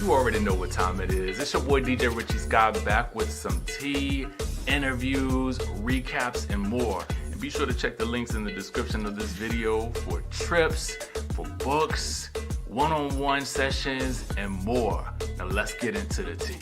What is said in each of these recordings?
You already know what time it is. It's your boy DJ Richie Skye back with some tea, interviews, recaps, and more. And be sure to check the links in the description of this video for trips, for books, one-on-one sessions, and more. Now let's get into the tea.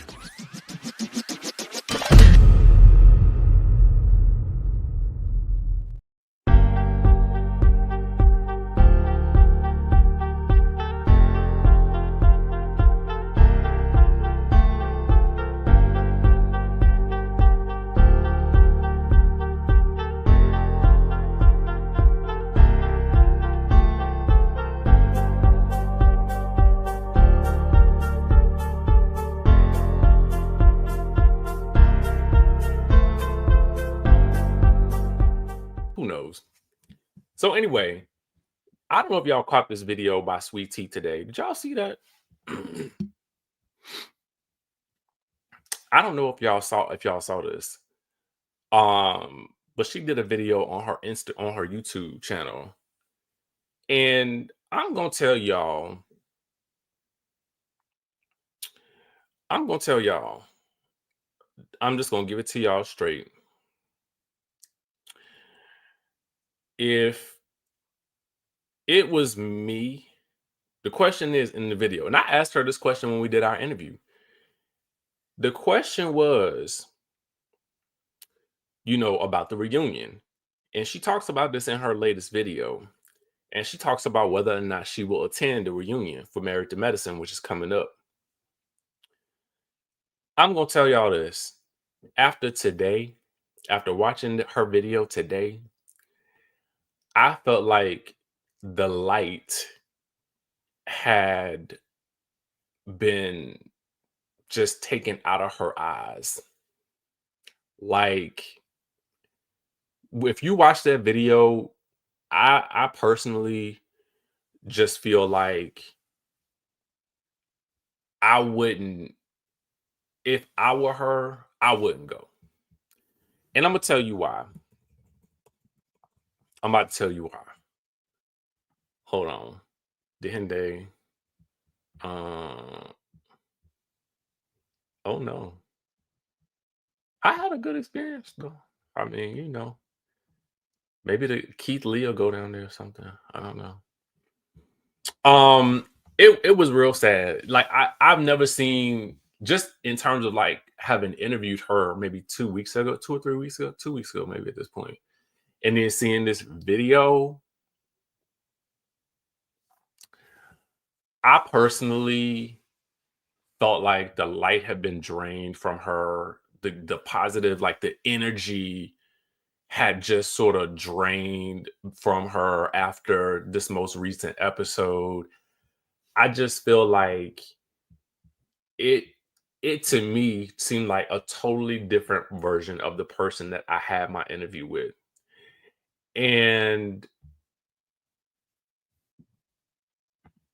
Who knows? So anyway, I don't know if y'all caught this video by Sweet Tea today. Did y'all see that? I don't know if y'all saw this. But she did a video on her YouTube channel. And I'm gonna tell y'all, I'm just gonna give it to y'all straight. If it was me, the question is in the video, and I asked her this question when we did our interview. The question was, about the reunion. And she talks about this in her latest video. And she talks about whether or not she will attend the reunion for Married to Medicine, which is coming up. I'm going to tell y'all this. After watching her video today, I felt like the light had been just taken out of her eyes. Like, if you watch that video, I personally just feel like I wouldn't, if I were her, I wouldn't go. And I'm going to tell you why. I'm about to tell you why. Hold on. Dehende. Oh no. I had a good experience though. I mean, maybe the Keith Lee will go down there or something. I don't know. It was real sad. Like I've never seen, just in terms of like having interviewed her maybe 2 weeks ago, 2 or 3 weeks ago, 2 weeks ago, maybe at this point, and then seeing this video, I personally felt like the light had been drained from her. The positive, like the energy had just sort of drained from her after this most recent episode. I just feel like it to me seemed like a totally different version of the person that I had my interview with. And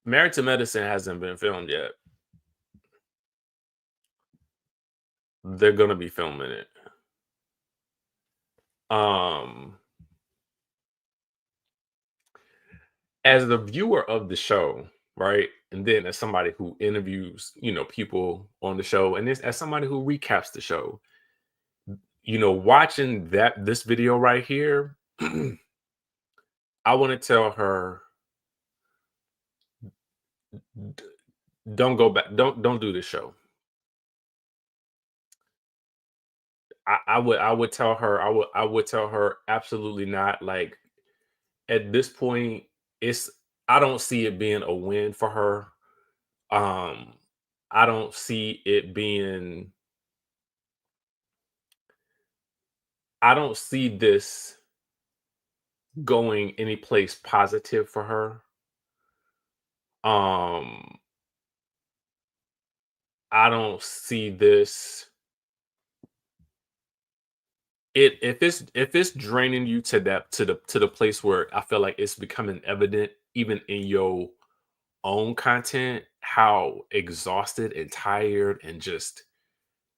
Married to Medicine hasn't been filmed yet. They're going to be filming it. As the viewer of the show, right? And then as somebody who interviews, people on the show, and as somebody who recaps the show, watching this video right here, I want to tell her, don't go back. Don't do this show. I would tell her, I would tell her absolutely not. Like, at this point, I don't see it being a win for her. I don't see it being, I don't see this going any place positive for her. I don't see this. If it's draining you to the place where I feel like it's becoming evident even in your own content how exhausted and tired and just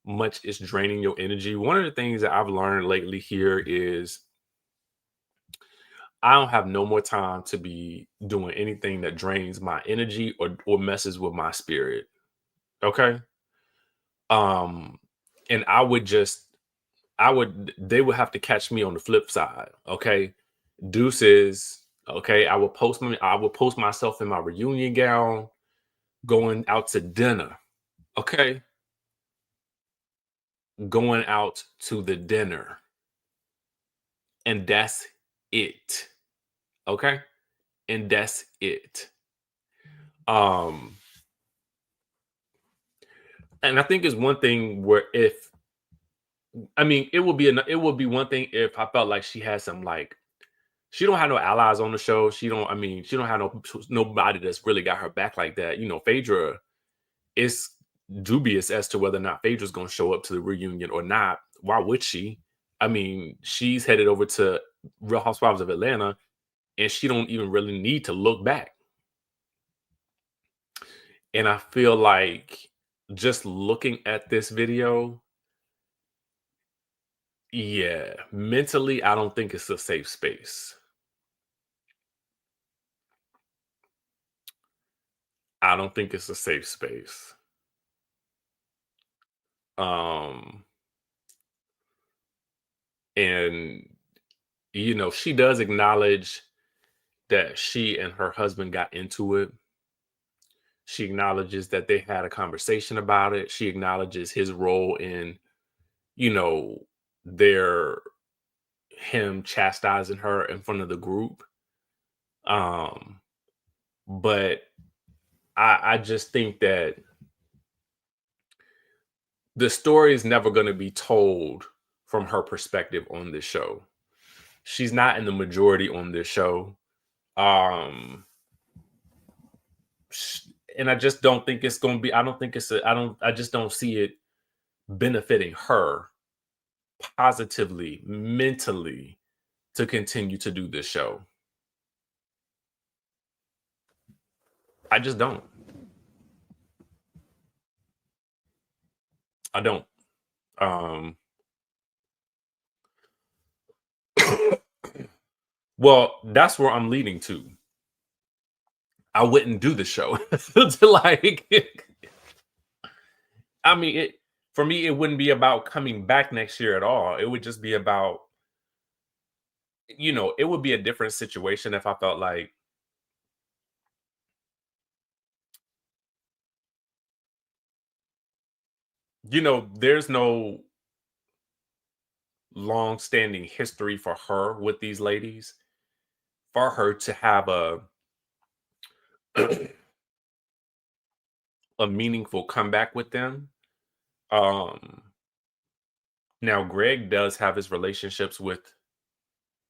much it's draining your energy. One of the things that I've learned lately here is I don't have no more time to be doing anything that drains my energy or messes with my spirit. Okay. Um, and they would have to catch me on the flip side. Okay. Deuces. Okay. I would post myself in my reunion gown going out to dinner. Okay. Going out to the dinner. And that's it. Okay. And that's it. Um, and I think it's one thing where if I mean it would be one thing if I felt like she had some like she don't have no allies on the show. She don't have nobody that's really got her back like that. You know, Phaedra is dubious as to whether or not Phaedra's gonna show up to the reunion or not. Why would she? I mean, she's headed over to Real Housewives of Atlanta and she don't even really need to look back. And I feel like just looking at this video, yeah, mentally, I don't think it's a safe space. I don't think it's a safe space. Um, and you know, she does acknowledge that she and her husband got into it. She acknowledges that they had a conversation about it. She acknowledges his role in, you know, their him chastising her in front of the group. Um, but I just think that the story is never going to be told from her perspective on this show. She's not in the majority on this show. Um, sh- and I just don't think it's going to be, I don't think it's, a, I just don't see it benefiting her positively, mentally to continue to do this show. I just don't. I don't. Um, well, that's where I'm leading to. I wouldn't do the show. To like, I mean, it for me, it wouldn't be about coming back next year at all. It would just be about, you know, it would be a different situation if I felt like, you know, there's no long-standing history for her with these ladies. For her to have a meaningful comeback with them. Um, Now Greg does have his relationships with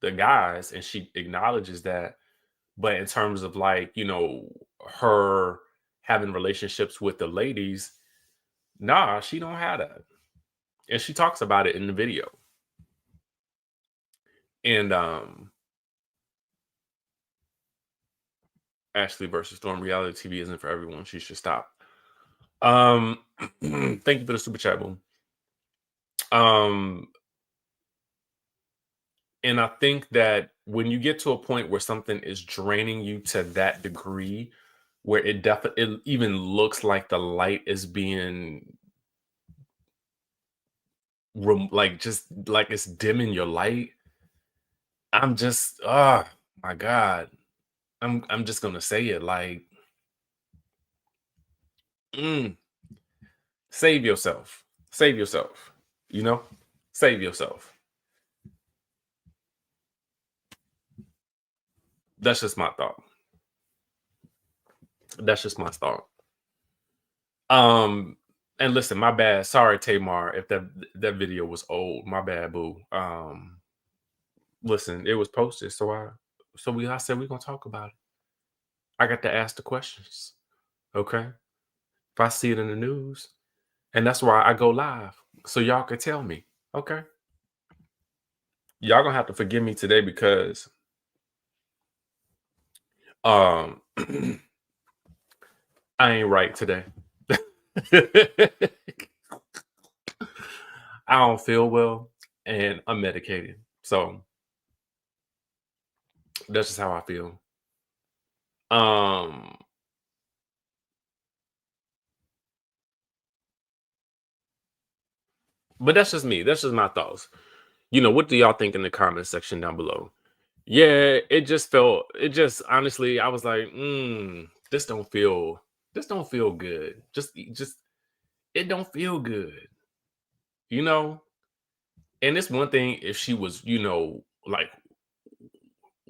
the guys, and she acknowledges that. But in terms of like, you know, her having relationships with the ladies, nah, she don't have that. And she talks about it in the video. And Ashley versus Storm reality TV isn't for everyone. She should stop. Thank you for the super chat, boom. Um, and I think that when you get to a point where something is draining you to that degree, where it even looks like the light is being like just like it's dimming your light. I'm just, oh my God. I'm just gonna say it like, mm, save yourself. Save yourself. You know? Save yourself. That's just my thought. That's just my thought. Um, and listen, my bad. Sorry, Tamar, if that video was old. My bad, boo. Listen, it was posted, I said we're gonna talk about it. I got to ask the questions. Okay. If I see it in the news, and that's why I go live. So y'all can tell me. Okay. Y'all gonna have to forgive me today because um I ain't right today. I don't feel well and I'm medicated. So that's just how I feel. Um But that's just me. That's just my thoughts. What do y'all think in the comment section down below? Yeah, it just honestly, I was like, this don't feel good. Just it don't feel good, you know? And it's one thing if she was, like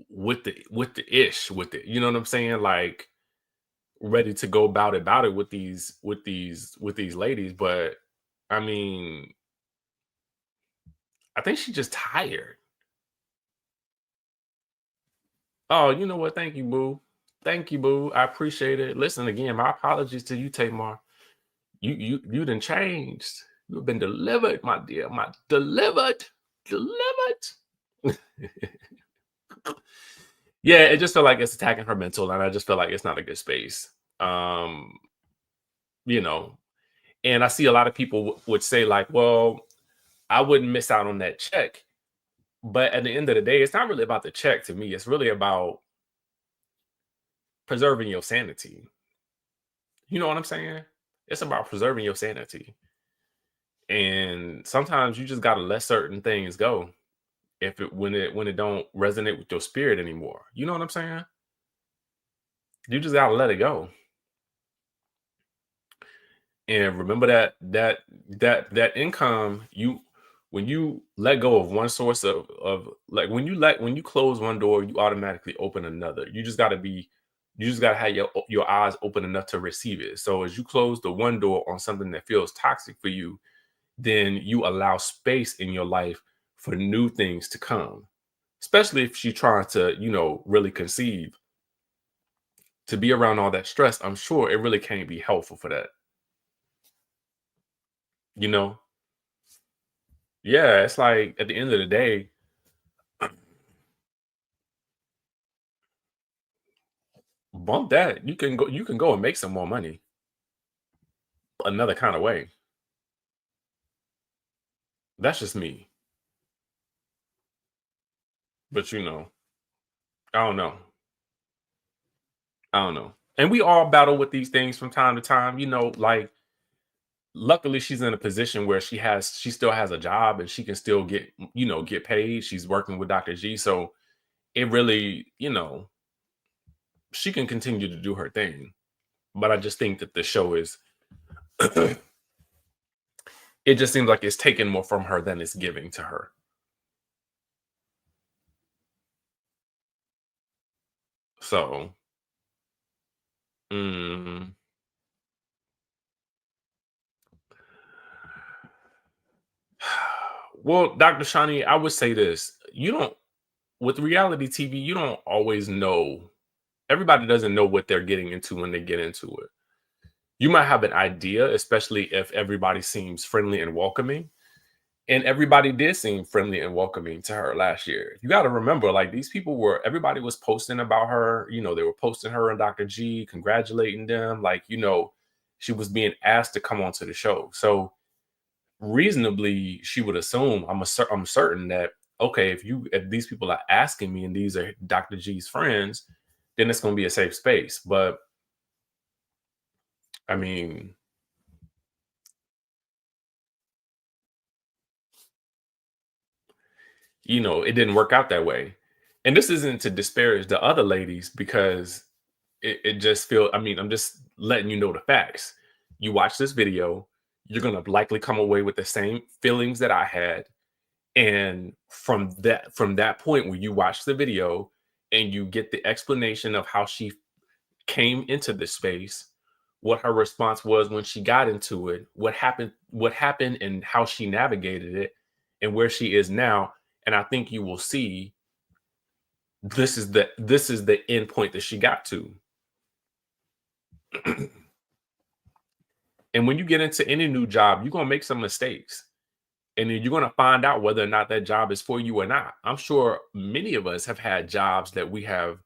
with the ish with it. You know what I'm saying? Like ready to go about it with these ladies. But I mean, I think she's just tired. Oh, you know what? Thank you, boo. Thank you, boo. I appreciate it. Listen again, my apologies to you, Tamar. You done changed. You've been delivered, my dear. My delivered. Delivered. Yeah, it just felt like it's attacking her mental, and I just feel like it's not a good space. Um, you know, and I see a lot of people would say, like, well, I wouldn't miss out on that check. But at the end of the day, it's not really about the check to me. It's really about preserving your sanity. You know what I'm saying? It's about preserving your sanity. And sometimes you just gotta let certain things go if it when it don't resonate with your spirit anymore. You know what I'm saying? You just gotta let it go. And remember that income, when you let go of one source of like when you close one door, you automatically open another. You just gotta have your eyes open enough to receive it. So as you close the one door on something that feels toxic for you, then you allow space in your life for new things to come. Especially if she's trying to, really conceive. To be around all that stress, I'm sure it really can't be helpful for that. You know? Yeah, it's like at the end of the day, bump that. You can go and make some more money another kind of way. That's just me. But I don't know. I don't know. And we all battle with these things from time to time, like luckily she's in a position where she still has a job and she can still get paid. She's working with Dr. G. So it really, she can continue to do her thing. But I just think that the show is it just seems like it's taking more from her than it's giving to her. So, mm, well, Dr. Shani, I would say this. You don't with reality TV, you don't always know. Everybody doesn't know what they're getting into when they get into it. You might have an idea, especially if everybody seems friendly and welcoming. And everybody did seem friendly and welcoming to her last year. You got to remember, like these people everybody was posting about her. They were posting her and Dr. G, congratulating them. Like, she was being asked to come onto the show. So reasonably, she would assume, I'm certain that, okay, if these people are asking me and these are Dr. G's friends, then it's going to be a safe space. But I mean, it didn't work out that way. And this isn't to disparage the other ladies because it just I mean, I'm just letting you know the facts. You watch this video, you're gonna likely come away with the same feelings that I had. And from that point where you watch the video and you get the explanation of how she came into this space, what her response was when she got into it, what happened and how she navigated it and where she is now. And I think you will see this is the end point that she got to. And when you get into any new job, you're gonna make some mistakes. And then you're gonna find out whether or not that job is for you or not. I'm sure many of us have had jobs that we have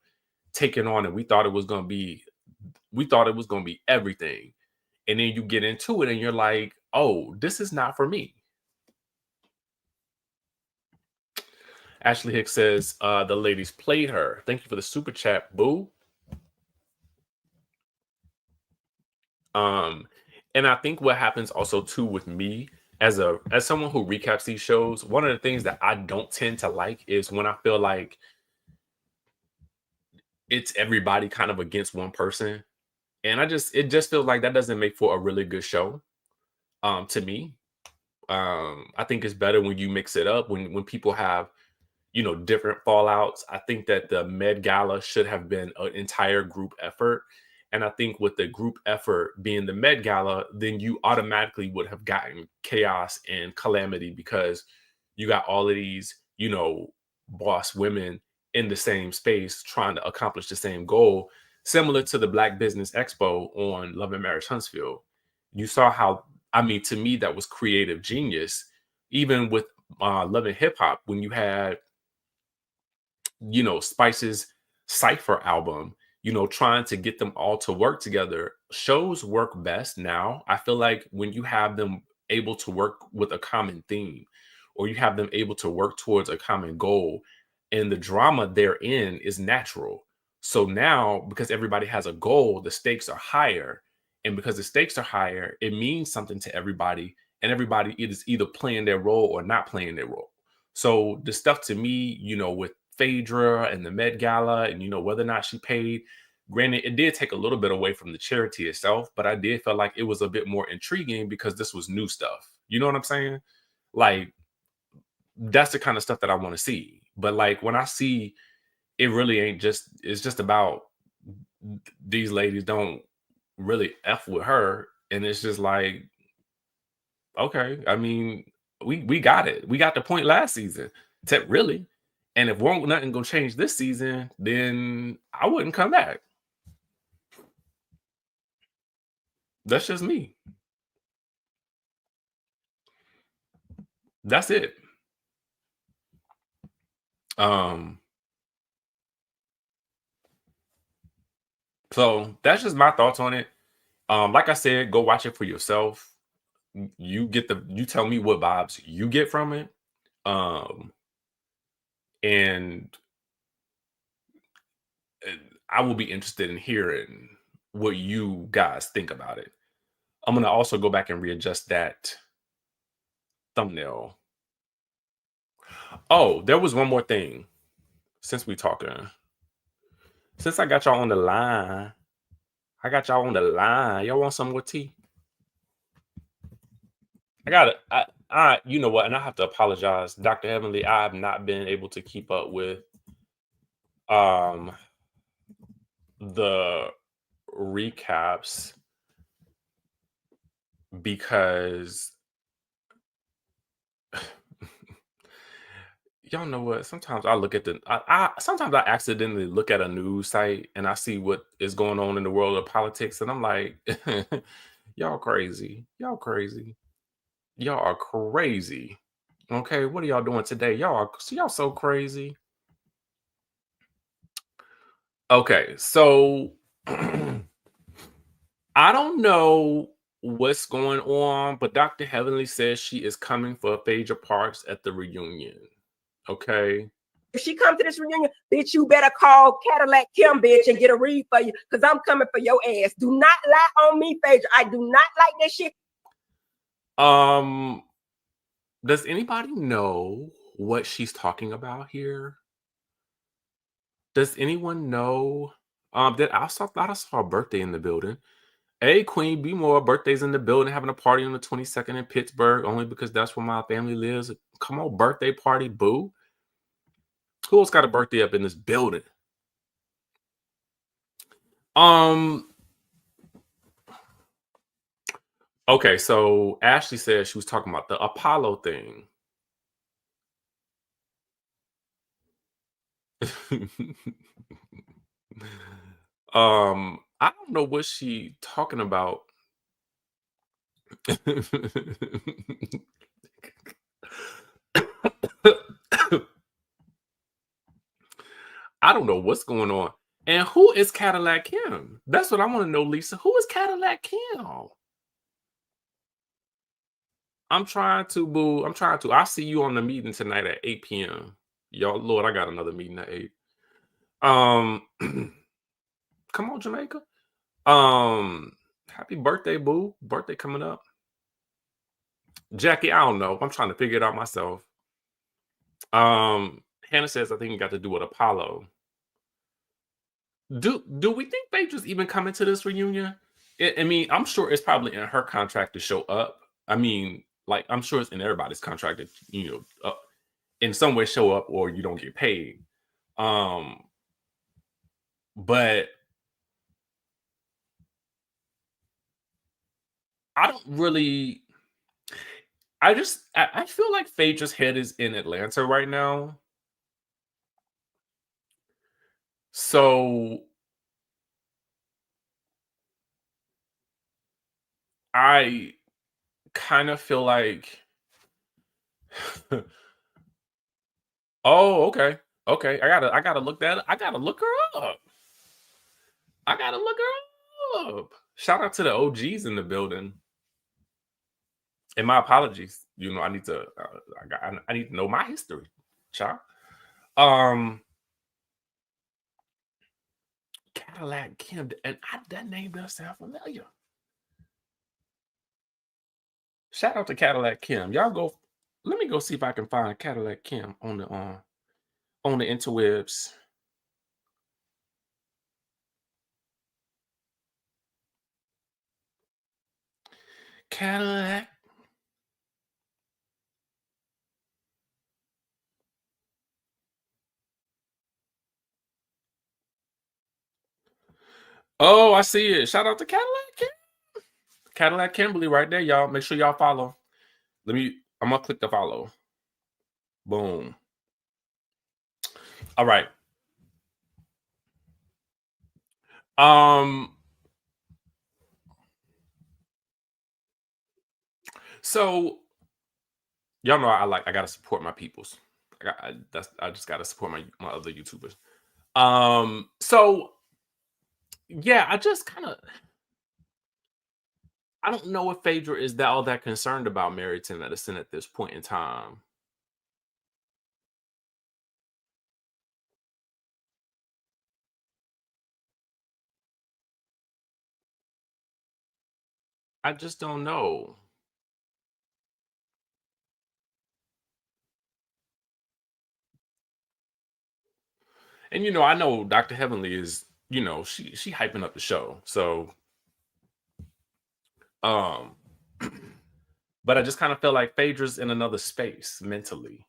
taken on and we thought it was gonna be everything. And then you get into it and you're like, oh, this is not for me. Ashley Hicks says, the ladies played her. Thank you for the super chat, boo. Um, and I think what happens also too with me as someone who recaps these shows, one of the things that I don't tend to like is when I feel like it's everybody kind of against one person. And it just feels like that doesn't make for a really good show. To me. I think it's better when you mix it up when people have different fallouts. I think that the Med Gala should have been an entire group effort. And I think with the group effort being the Met Gala, then you automatically would have gotten chaos and calamity because you got all of these, boss women in the same space trying to accomplish the same goal, similar to the Black Business Expo on Love and Marriage Huntsville. You saw how, I mean, to me, that was creative genius. Even with Love and Hip Hop, when you had Spice's Cypher album, trying to get them all to work together. Shows work best now. I feel like when you have them able to work with a common theme, or you have them able to work towards a common goal, and the drama they're in is natural. So now, because everybody has a goal, the stakes are higher. And because the stakes are higher, it means something to everybody, and everybody is either playing their role or not playing their role. So the stuff to me, with Phaedra and the Met Gala, and whether or not she paid. Granted, it did take a little bit away from the charity itself, but I did feel like it was a bit more intriguing because this was new stuff. You know what I'm saying? Like that's the kind of stuff that I want to see. But like when I see it really ain't just it's just about these ladies don't really F with her. And it's just like, okay, I mean, we got it. We got the point last season. Really. And if won't nothing gonna change this season, then I wouldn't come back. That's just me. That's it. Um, so that's just my thoughts on it. Like I said, go watch it for yourself. You tell me what vibes you get from it. Um, and I will be interested in hearing what you guys think about it. I'm gonna also go back and readjust that thumbnail. Oh, there was one more thing since we talking. Since I got y'all on the line, I got y'all on the line. Y'all want some more tea? I got it. You know what? And I have to apologize, Dr. Heavenly. I have not been able to keep up with um the recaps because y'all know what? Sometimes I look at sometimes I accidentally look at a news site and I see what is going on in the world of politics, and I'm like, y'all crazy. Y'all crazy. Y'all are crazy. Okay, what are y'all doing today? Y'all so crazy. Okay, so I don't know what's going on, but Dr. Heavenly says she is coming for Phaedra Parks at the reunion. Okay. If she come to this reunion, bitch, you better call Cadillac Kim, bitch, and get a read for you, because I'm coming for your ass. Do not lie on me, Phaedra. I do not like that shit. Does anybody know what she's talking about here? Does anyone know? That I saw a birthday in the building. Hey, Queen B More, birthday's in the building, having a party on the 22nd in Pittsburgh, only because that's where my family lives. Come on, birthday party, boo. Who else got a birthday up in this building? Okay, so Ashley said she was talking about the Apollo thing. I don't know what she talking about. I don't know what's going on. And who is Cadillac Kim? That's what I want to know, Lisa. Who is Cadillac Kim? I'm trying to, boo. I'm trying to. I'll see you on the meeting tonight at 8 p.m. Y'all, Lord, I got another meeting at 8. Come on, Jamaica. Happy birthday, boo. Birthday coming up. Jackie, I don't know. I'm trying to figure it out myself. Hannah says, I think it got to do with Apollo. Do we think Phaedra's even coming to this reunion? I mean, I'm sure it's probably in her contract to show up. I mean, like, I'm sure it's in everybody's contract that, in some way show up or you don't get paid. But I don't really. I feel like Phaedra's head is in Atlanta right now. So I kind of feel like oh, okay. Okay. I gotta look that I gotta look her up. I gotta look her up. Shout out to the OGs in the building. And my apologies. I need to I need to know my history, child. Cadillac Kim, and that name does sound familiar. Shout out to Cadillac Kim. Y'all go. Let me go see if I can find Cadillac Kim on the interwebs. Cadillac. Oh, I see it. Shout out to Cadillac Kim. Cadillac Kimberly right there, y'all. Make sure y'all follow. I'm gonna click the follow. Boom. All right. So y'all know I gotta support my peoples. I just gotta support my other YouTubers. So yeah, I don't know if Phaedra is all that concerned about married to medicine at this point in time. I just don't know. And I know Dr. Heavenly is, she hyping up the show. So um but I just kind of feel like Phaedra's in another space mentally.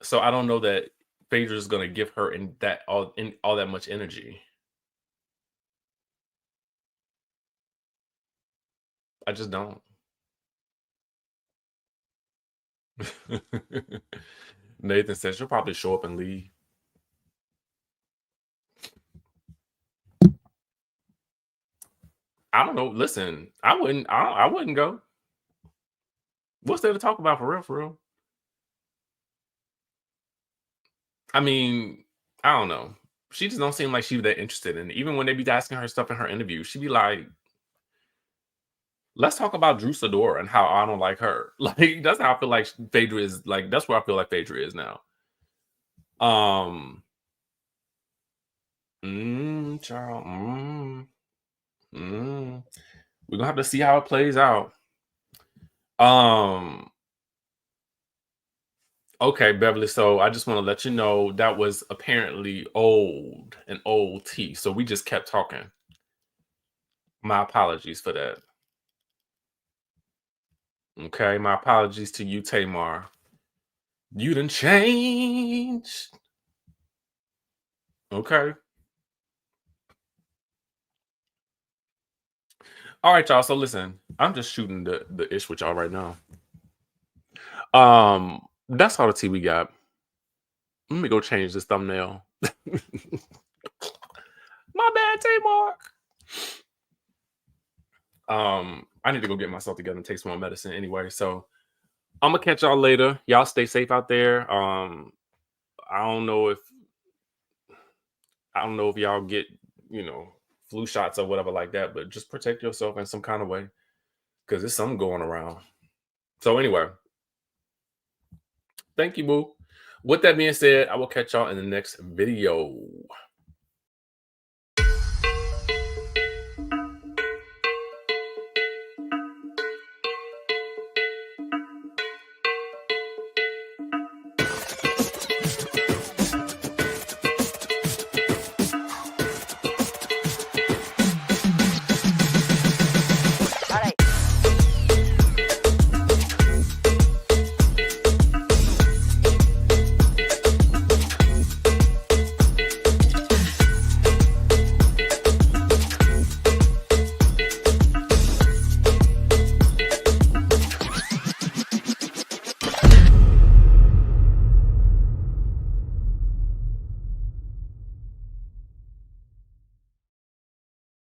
So I don't know that Phaedra's gonna give her in all that much energy. I just don't. Nathan says she'll probably show up and leave. I don't know. Listen, I wouldn't go. What's there to talk about for real? For real? I mean, I don't know. She just don't seem like she was that interested in it. Even when they be asking her stuff in her interview, she be like, "Let's talk about Drew Sador and how I don't like her." Like that's how I feel like Phaedra is. Like that's where I feel like Phaedra is now. Child. We're gonna have to see how it plays out. Okay, Beverly. So I just want to let you know that was apparently an old tea. So we just kept talking. My apologies for that. Okay, my apologies to you, Tamar. You done changed. Okay. All right, y'all. So listen, I'm just shooting the ish with y'all right now. That's all the tea we got. Let me go change this thumbnail. My bad, Tamar. I need to go get myself together and take some more medicine anyway. So I'm gonna catch y'all later. Y'all stay safe out there. I don't know if y'all get, flu shots or whatever like that, but just protect yourself in some kind of way because there's something going around. So anyway, thank you, boo. With that being said, I will catch y'all in the next video.